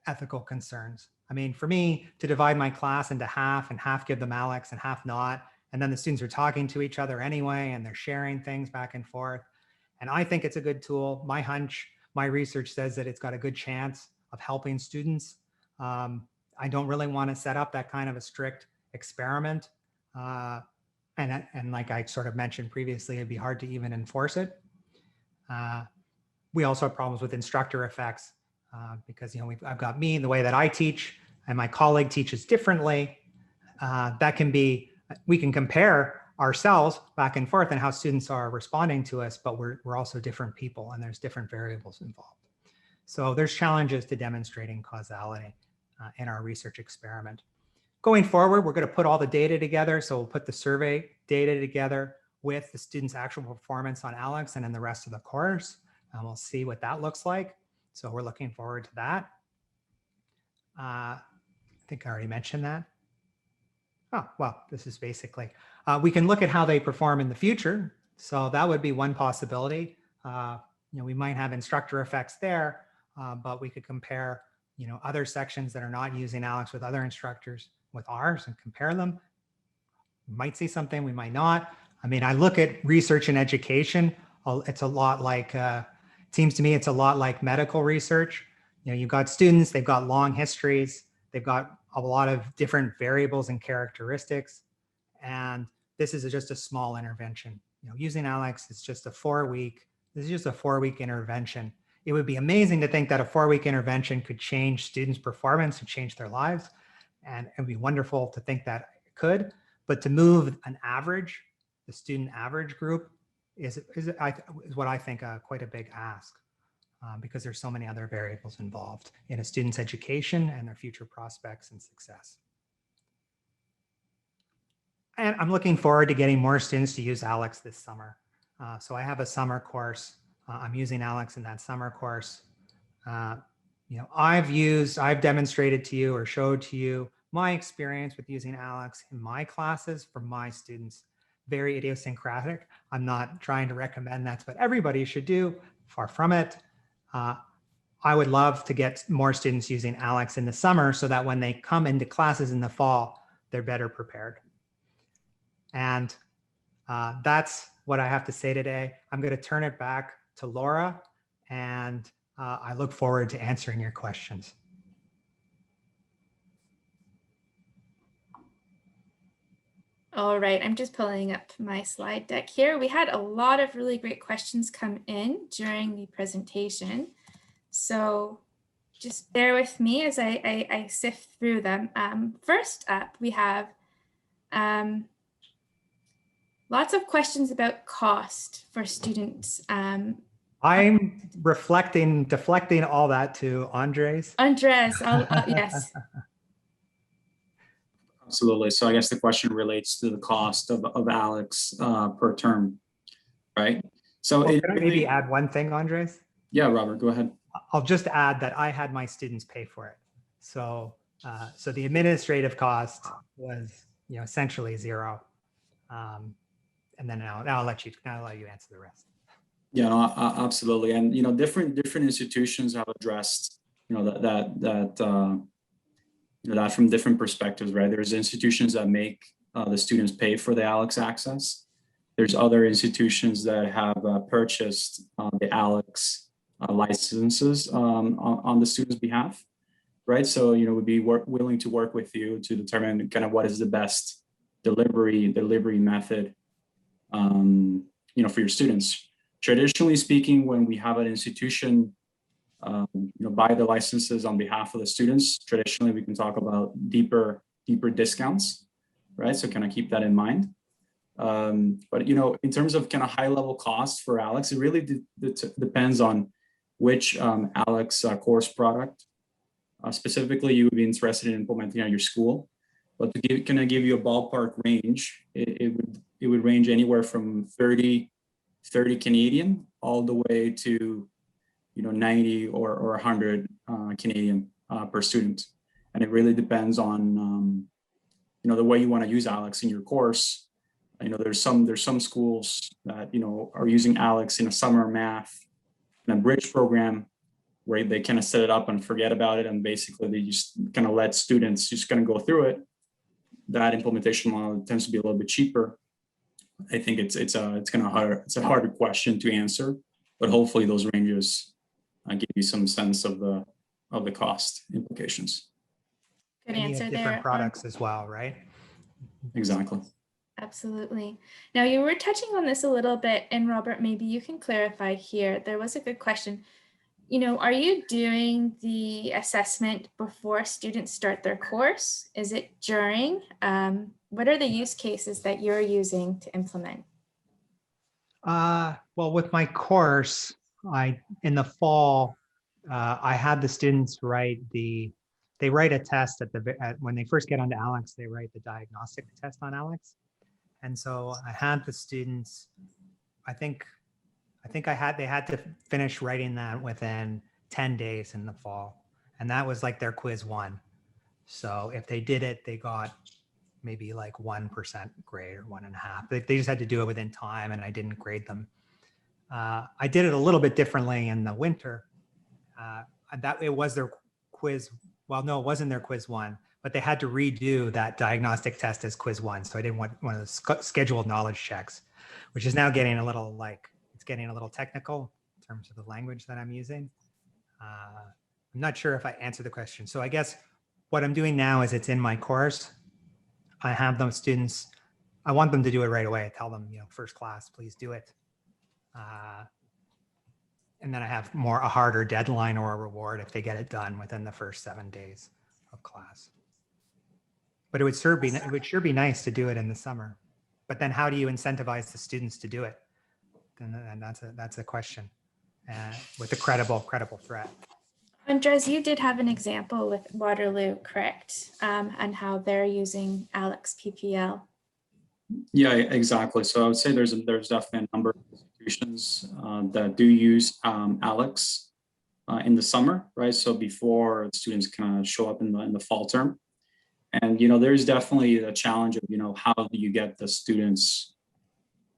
ethical concerns. I mean, for me to divide my class into half and half give them Aleks and half not, and then the students are talking to each other anyway, and they're sharing things back and forth. And I think it's a good tool. My hunch, my research says that it's got a good chance of helping students. I don't really want to set up that kind of a strict experiment. And like I sort of mentioned previously, it'd be hard to even enforce it. We also have problems with instructor effects because I've got me, the way that I teach, and my colleague teaches differently. We can compare ourselves back and forth and how students are responding to us, but we're also different people, and there's different variables involved. So there's challenges to demonstrating causality in our research experiment. Going forward, we're going to put all the data together. So we'll put the survey data together with the students' actual performance on Aleks and in the rest of the course, and we'll see what that looks like. So we're looking forward to that. I think I already mentioned that. Oh, well, this is basically, we can look at how they perform in the future. So that would be one possibility. We might have instructor effects there, but we could compare other sections that are not using Aleks with other instructors with ours and compare them. We might see something, we might not. I mean, I look at research and education. It's a lot like, it seems to me it's a lot like medical research. You've got students, they've got long histories, they've got a lot of different variables and characteristics. And this is just a small intervention. Using Aleks is just a 4-week, this is just a 4-week intervention. It would be amazing to think that a 4-week intervention could change students' performance and change their lives. And it would be wonderful to think that it could, but to move an average, the student average group is what I think quite a big ask, because there's so many other variables involved in a student's education and their future prospects and success. And I'm looking forward to getting more students to use Aleks this summer. So I have a summer course. I'm using Aleks in that summer course. I've demonstrated to you or showed to you my experience with using Aleks in my classes for my students. Very idiosyncratic. I'm not trying to recommend that's what everybody should do. Far from it. I would love to get more students using Aleks in the summer so that when they come into classes in the fall, they're better prepared. And that's what I have to say today. I'm going to turn it back to Laura, and I look forward to answering your questions. All right, I'm just pulling up my slide deck here. We had a lot of really great questions come in during the presentation. So just bear with me as I sift through them. First up, we have lots of questions about cost for students. I'm deflecting all that to Andres. Andres, yes. Absolutely. So I guess the question relates to the cost of Aleks per term, right? So can I maybe add one thing, Andres? Yeah, Robert, go ahead. I'll just add that I had my students pay for it. So the administrative cost was essentially zero. And then now I'll let you answer the rest. Yeah, no, absolutely. And different institutions have addressed that from different perspectives, right? There's institutions that make the students pay for the Aleks access. There's other institutions that have purchased the Aleks licenses on the student's behalf, right? So, would be willing to work with you to determine kind of what is the best delivery method, for your students. Traditionally speaking, when we have an institution buy the licenses on behalf of the students, traditionally we can talk about deeper discounts, right? So kind of keep that in mind. But in terms of kind of high level costs for Aleks, it really depends on which Aleks course product specifically you would be interested in implementing at your school. But to give you a ballpark range, it would range anywhere from 30 Canadian all the way to 90 or 100 Canadian per student. And it really depends on, the way you want to use Aleks in your course. There's some schools that, are using Aleks in a summer math and a bridge program where they kind of set it up and forget about it. And basically they just kind of let students just kind of go through it. That implementation model tends to be a little bit cheaper. I think it's a harder question to answer, but hopefully those ranges give you some sense of the cost implications. Good and answer different there. products as well, right? Exactly. Absolutely. Now you were touching on this a little bit, and Robert, maybe you can clarify here. There was a good question. Are you doing the assessment before students start their course? Is it during? What are the use cases that you're using to implement? Well, with my course, in the fall, I had the students write a test when they first get onto Aleks, they write the diagnostic test on Aleks. And so I had the students, I think they had to finish writing that within 10 days in the fall. And that was like their quiz 1. So if they did it, they got maybe like 1% grade or 1.5. They just had to do it within time, and I didn't grade them. I did it a little bit differently in the winter. That it was their quiz. Well, no, it wasn't their quiz 1, but they had to redo that diagnostic test as quiz 1. So I did one of the scheduled knowledge checks, which is now getting a little it's getting a little technical in terms of the language that I'm using. I'm not sure if I answered the question. So I guess what I'm doing now is it's in my course. I have those students, I want them to do it right away. I tell them, first class, please do it. And then I have a harder deadline or a reward if they get it done within the first 7 days of class. But it would sure be nice to do it in the summer. But then how do you incentivize the students to do it? And that's a question with a credible threat. Andres, you did have an example with Waterloo, correct? And how they're using Aleks PPL. Yeah, exactly. So I would say there's definitely a number of institutions that do use Aleks in the summer, right? So before students kind of show up in the fall term. And, there's definitely a challenge of, how do you get the students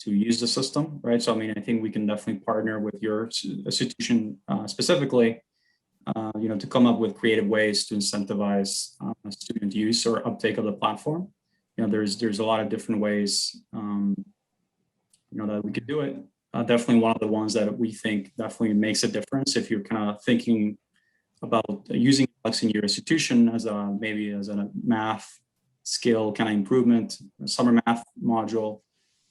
to use the system, right? So, I think we can definitely partner with your institution specifically, to come up with creative ways to incentivize student use or uptake of the platform. There's a lot of different ways, that we could do it. Definitely one of the ones that we think definitely makes a difference if you're kind of thinking about using Aleks in your institution as maybe as a math skill kind of improvement, summer math module.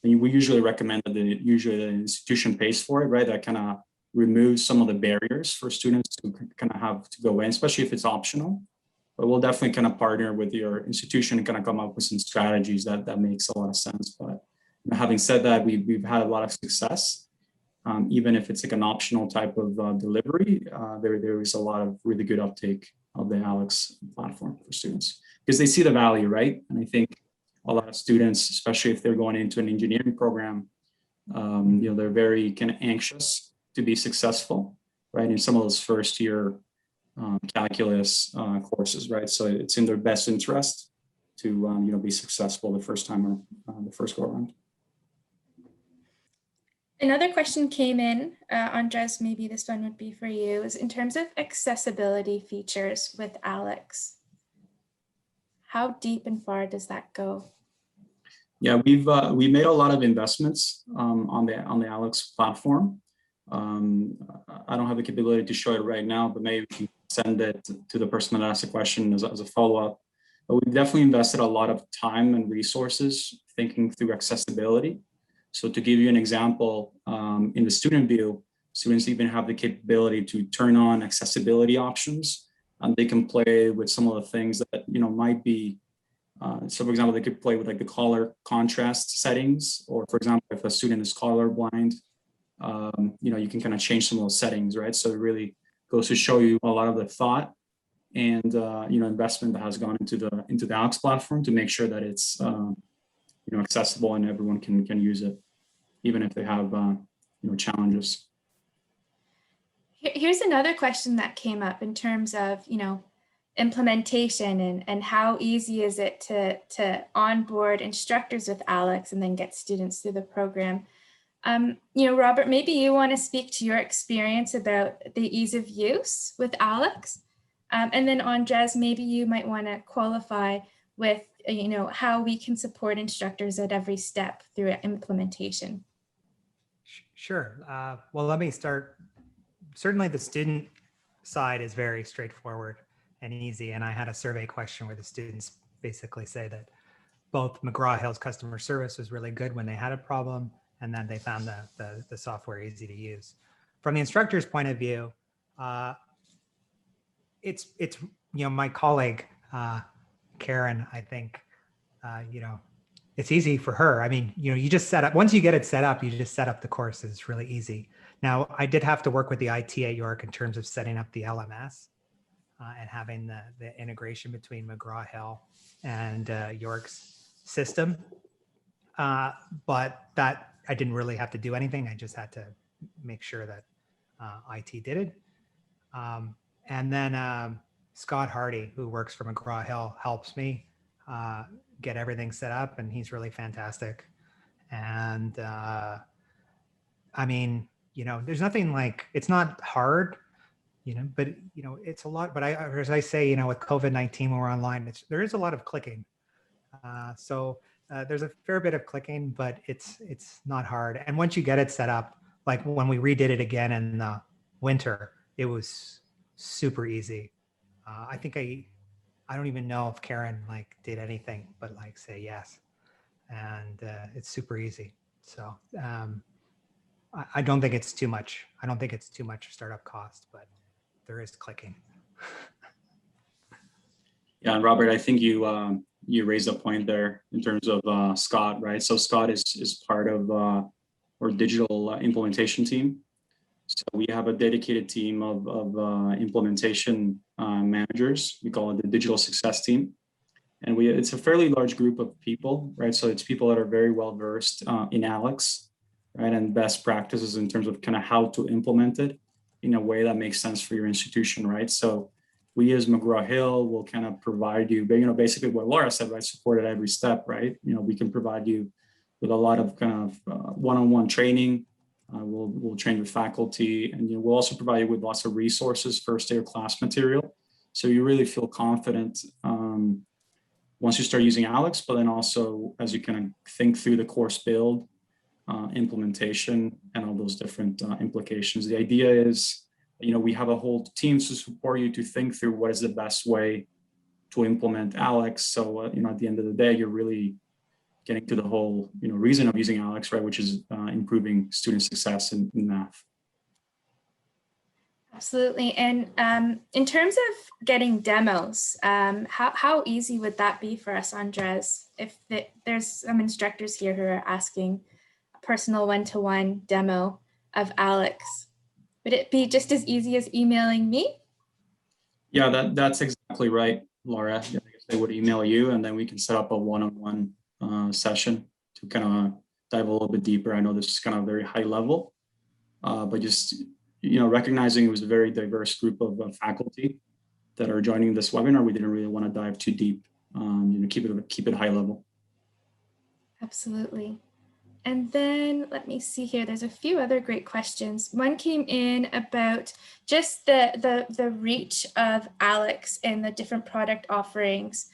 And we usually recommend that the institution pays for it, right? That kind of removes some of the barriers for students to kind of have to go in, especially if it's optional. But we'll definitely kind of partner with your institution and kind of come up with some strategies that makes a lot of sense. But having said that, we've had a lot of success. Even if it's like an optional type of delivery, there is a lot of really good uptake of the Aleks platform for students because they see the value, right? And I think a lot of students, especially if they're going into an engineering program, they're very kind of anxious to be successful, right? In some of those first year calculus courses, right? So it's in their best interest to be successful the first time or the first go around. Another question came in, Andres, maybe this one would be for you, is in terms of accessibility features with Aleks. How deep and far does that go? Yeah, we made a lot of investments on the Aleks platform. I don't have the capability to show it right now, but maybe we can send it to the person that asked the question as a follow-up. But we've definitely invested a lot of time and resources thinking through accessibility. So to give you an example, in the student view, students even have the capability to turn on accessibility options, and they can play with some of the things that might be. So, for example, they could play with like the color contrast settings, or for example, if a student is colorblind, you can kind of change some of those settings, right? So it really goes to show you a lot of the thought and investment that has gone into the Aleks platform to make sure that it's accessible and everyone can use it, even if they have challenges. Here's another question that came up in terms of implementation and how easy is it to onboard instructors with Aleks and then get students through the program. Robert, maybe you want to speak to your experience about the ease of use with Aleks, and then Andres, maybe you might want to qualify with how we can support instructors at every step through implementation. Sure. Well, let me start. Certainly the student side is very straightforward and easy. And I had a survey question where the students basically say that both McGraw-Hill's customer service was really good when they had a problem, and then they found the software easy to use. From the instructor's point of view, it's my colleague, Karen, I think, it's easy for her. I mean, you just set up, once you get it set up, you just set up the course. It's really easy. Now, I did have to work with the IT at York in terms of setting up the LMS and having the integration between McGraw-Hill and York's system. But that, I didn't really have to do anything. I just had to make sure that IT did it. And then Scott Hardy, who works for McGraw-Hill, helps me get everything set up, and he's really fantastic. And I mean, there's nothing like, it's not hard. but it's a lot. But as I say, with COVID-19, when we're online, there is a lot of clicking. So there's a fair bit of clicking, but it's not hard. And once you get it set up, like when we redid it again in the winter, it was super easy. I think I don't even know if Karen did anything but say yes, and it's super easy. So I don't think it's too much. I don't think it's too much startup cost, but there is clicking. Yeah, and Robert, I think you raised a point there in terms of Scott, right? So Scott is part of our digital implementation team. So we have a dedicated team of implementation managers. We call it the digital success team. And it's a fairly large group of people, right? So it's people that are very well versed in Aleks, right? And best practices in terms of kind of how to implement it in a way that makes sense for your institution, right? So we as McGraw-Hill will kind of provide you, basically what Laura said, right? Support at every step, right? We can provide you with a lot of kind of one-on-one training. We'll train with faculty, and we'll also provide you with lots of resources, first day of class material. So you really feel confident once you start using Aleks, but then also as you kind of think through the course build, implementation, and all those different implications. The idea is, we have a whole team to support you to think through what is the best way to implement Aleks. So, at the end of the day, you're really getting to the whole, reason of using Aleks, right, which is improving student success in math. Absolutely. And in terms of getting demos, how easy would that be for us, Andres? If there's some instructors here who are asking a personal one-to-one demo of Aleks, would it be just as easy as emailing me? Yeah, that's exactly right, Laura. I guess they would email you, and then we can set up a one-on-one session to kind of dive a little bit deeper. I know this is kind of very high level, but just recognizing it was a very diverse group of faculty that are joining this webinar, we didn't really want to dive too deep. Keep it high level. Absolutely. And then let me see here. There's a few other great questions. One came in about just the reach of Aleks and the different product offerings.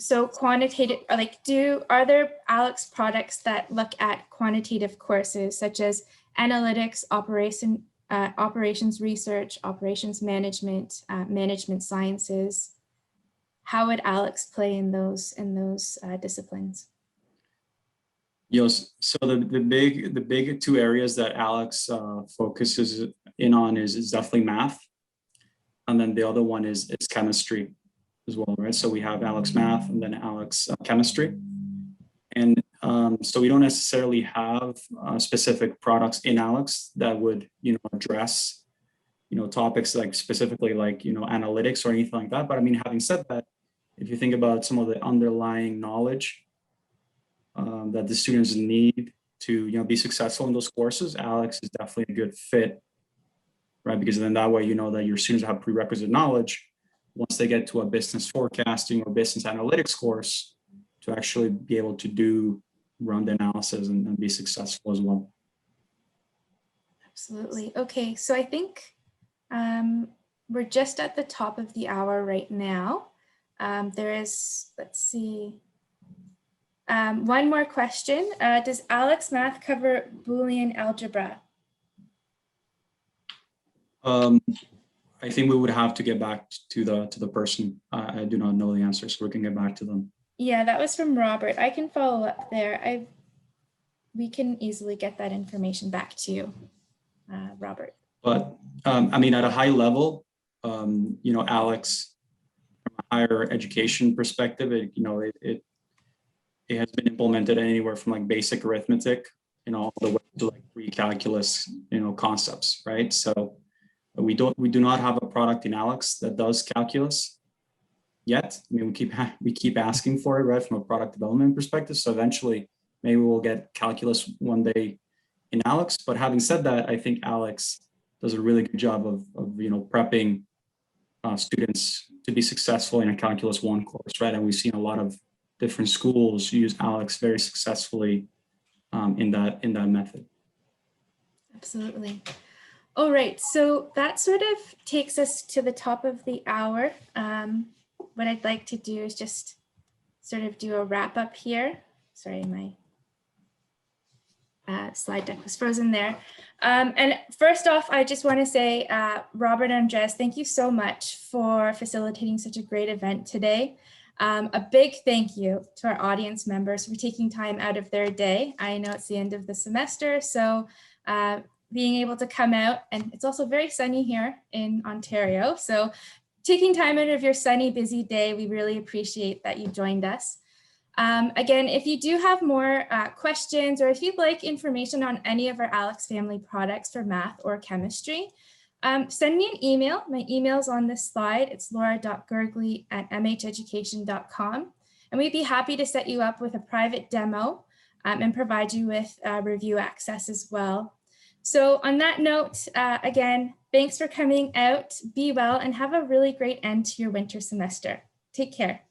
So quantitative, are there Aleks products that look at quantitative courses such as analytics, operations research, operations management, management sciences? How would Aleks play in those disciplines? Yes, so the big two areas that Aleks focuses in on is definitely math, and then the other one is chemistry as well, right? So we have Aleks Math and then Aleks Chemistry, and so we don't necessarily have specific products in Aleks that would address topics like specifically like analytics or anything like that. But I mean, having said that, if you think about some of the underlying knowledge that the students need to be successful in those courses, Aleks is definitely a good fit, right? Because then that way that your students have prerequisite knowledge once they get to a business forecasting or business analytics course to actually be able to run the analysis and be successful as well. Absolutely. Okay, so I think we're just at the top of the hour right now. There is, let's see, one more question. Does Aleks Math cover Boolean algebra? I think we would have to get back to the person. I do not know the answer, so we can get back to them. Yeah, that was from Robert. I can follow up there. We can easily get that information back to you, Robert. But I mean, at a high level, Aleks, from a higher education perspective, it has been implemented anywhere from like basic arithmetic, all the way to like precalculus, concepts, right? So we do not have a product in Aleks that does calculus yet. I mean, we keep asking for it, right, from a product development perspective. So eventually, maybe we'll get calculus one day in Aleks. But having said that, I think Aleks does a really good job of prepping students to be successful in a Calculus 1 course, right? And we've seen a lot of different schools use Aleks very successfully in that method. Absolutely. All right, so that sort of takes us to the top of the hour. What I'd like to do is just sort of do a wrap up here. Sorry, my slide deck was frozen there. And first off, I just want to say, Robert and Andres, thank you so much for facilitating such a great event today. A big thank you to our audience members for taking time out of their day. I know it's the end of the semester, so being able to come out, and it's also very sunny here in Ontario. So taking time out of your sunny, busy day, we really appreciate that you joined us. Again, if you do have more questions, or if you'd like information on any of our Aleks family products for math or chemistry, send me an email. My email's on this slide. It's laura.gergley@mheducation.com. And we'd be happy to set you up with a private demo and provide you with review access as well. So on that note, again, thanks for coming out. Be well and have a really great end to your winter semester. Take care.